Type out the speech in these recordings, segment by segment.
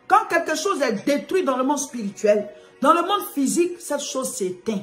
Quand quelque chose est détruit dans le monde spirituel, dans le monde physique, cette chose s'éteint.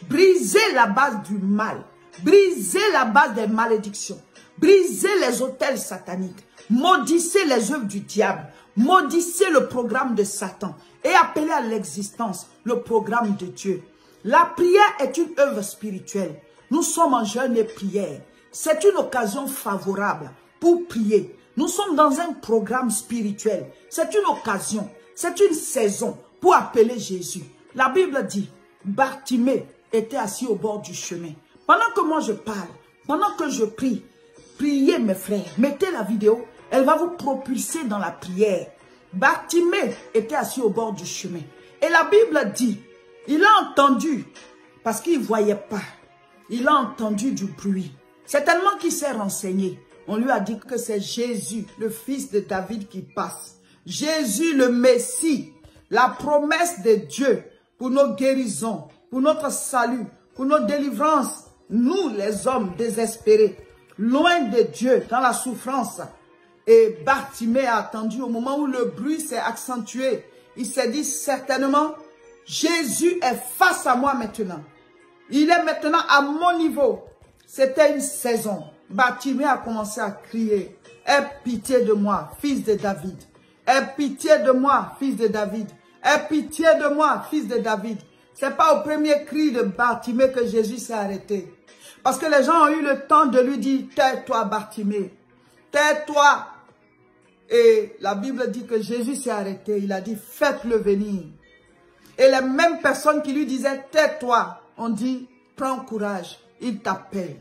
Brisez la base du mal. Brisez la base des malédictions. Brisez les autels sataniques. Maudissez les œuvres du diable. Maudissez le programme de Satan. Et appelez à l'existence le programme de Dieu. La prière est une œuvre spirituelle. Nous sommes en jeûne et prière. C'est une occasion favorable pour prier. Nous sommes dans un programme spirituel. C'est une occasion. C'est une saison pour appeler Jésus. La Bible dit, Bartimée était assis au bord du chemin. Pendant que moi je parle, pendant que je prie, priez mes frères, mettez la vidéo, elle va vous propulser dans la prière. Bartimée était assis au bord du chemin. Et la Bible dit, il a entendu, parce qu'il ne voyait pas, il a entendu du bruit. Certainement qu'il s'est renseigné. On lui a dit que c'est Jésus, le fils de David qui passe. Jésus le Messie, la promesse de Dieu pour nos guérisons, pour notre salut, pour nos délivrances. Nous, les hommes désespérés, loin de Dieu, dans la souffrance. Et Bartimée a attendu au moment où le bruit s'est accentué. Il s'est dit certainement, Jésus est face à moi maintenant. Il est maintenant à mon niveau. C'était une saison. Bartimée a commencé à crier, aie pitié de moi, fils de David. Aie pitié de moi, fils de David. Aie pitié de moi, fils de David. Ce n'est pas au premier cri de Bartimée que Jésus s'est arrêté. Parce que les gens ont eu le temps de lui dire, tais-toi Bartimée, tais-toi. Et la Bible dit que Jésus s'est arrêté. Il a dit, faites-le venir. Et les mêmes personnes qui lui disaient, tais-toi, ont dit, prends courage, il t'appelle.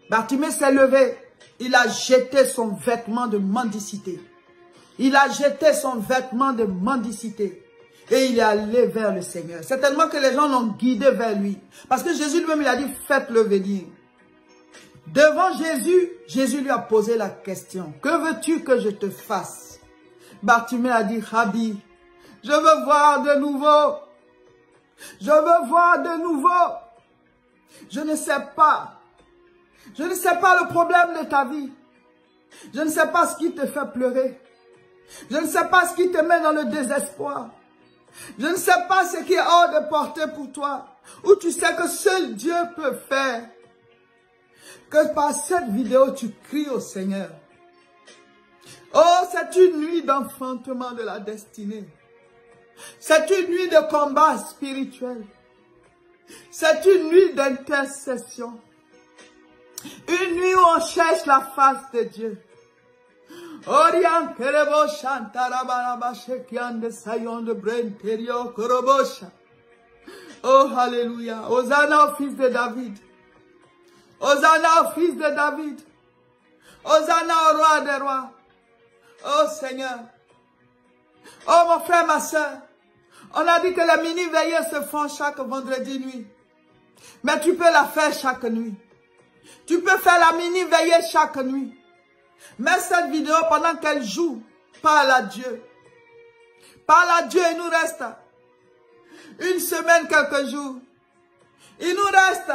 Bartimée s'est levé. Il a jeté son vêtement de mendicité. Il a jeté son vêtement de mendicité. Et il est allé vers le Seigneur. C'est tellement que les gens l'ont guidé vers lui. Parce que Jésus lui-même, il a dit, faites-le venir. Devant Jésus, Jésus lui a posé la question. Que veux-tu que je te fasse? Bartimée a dit, Rabbi, je veux voir de nouveau. Je veux voir de nouveau. Je ne sais pas. Je ne sais pas le problème de ta vie. Je ne sais pas ce qui te fait pleurer. Je ne sais pas ce qui te met dans le désespoir. Je ne sais pas ce qui est hors de portée pour toi. Ou tu sais que seul Dieu peut faire. Que par cette vidéo, tu cries au Seigneur. Oh, c'est une nuit d'enfantement de la destinée. C'est une nuit de combat spirituel. C'est une nuit d'intercession. Une nuit où on cherche la face de Dieu. Orian kerebo shantarabaraba shekian de sayon de brenterio korobosha. Oh, alléluia. Hosanna au fils de David. Hosanna au fils de David. Hosanna au roi des rois. Oh Seigneur. Oh mon frère, ma soeur. On a dit que les mini-veillées se font chaque vendredi nuit. Mais tu peux la faire chaque nuit. Tu peux faire la mini-veillée chaque nuit. Mets cette vidéo pendant qu'elle joue. Parle à Dieu. Parle à Dieu, il nous reste une semaine, quelques jours. Il nous reste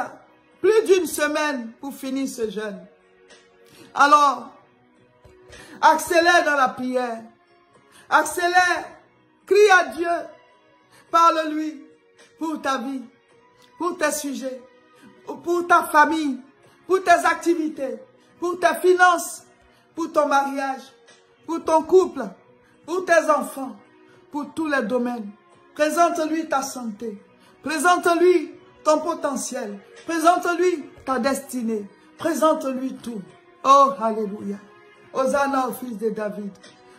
plus d'une semaine pour finir ce jeûne. Alors, accélère dans la prière. Accélère. Crie à Dieu. Parle-lui pour ta vie, pour tes sujets, pour ta famille, pour tes activités, pour tes finances, pour ton mariage, pour ton couple, pour tes enfants, pour tous les domaines. Présente-lui ta santé. Présente-lui ton potentiel. Présente-lui ta destinée. Présente-lui tout. Oh, alléluia. Hosanna au fils de David.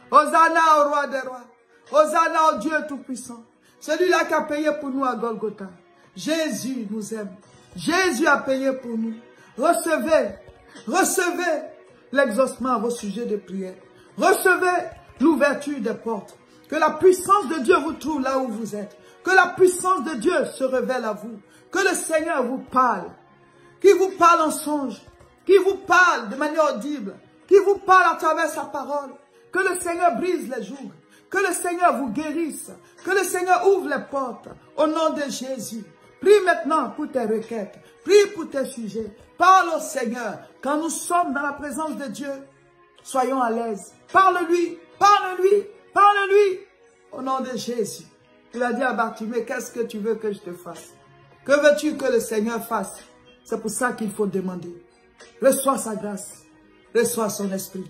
Hosanna au roi des rois. Hosanna au Dieu tout-puissant. Celui-là qui a payé pour nous à Golgotha. Jésus nous aime. Jésus a payé pour nous. Recevez, recevez l'exaucement à vos sujets de prière. Recevez l'ouverture des portes. Que la puissance de Dieu vous trouve là où vous êtes. Que la puissance de Dieu se révèle à vous. Que le Seigneur vous parle. Qu'il vous parle en songe. Qu'il vous parle de manière audible. Qu'il vous parle à travers sa parole. Que le Seigneur brise les jougs. Que le Seigneur vous guérisse. Que le Seigneur ouvre les portes. Au nom de Jésus. Prie maintenant pour tes requêtes. Prie pour tes sujets. Parle au Seigneur. Quand nous sommes dans la présence de Dieu, soyons à l'aise. Parle-lui. Parle-lui. Parle-lui. nom de Jésus. Il a dit à Bartimée, qu'est-ce que tu veux que je te fasse? Que veux-tu que le Seigneur fasse? C'est pour ça qu'il faut demander. Reçois sa grâce. Reçois son esprit.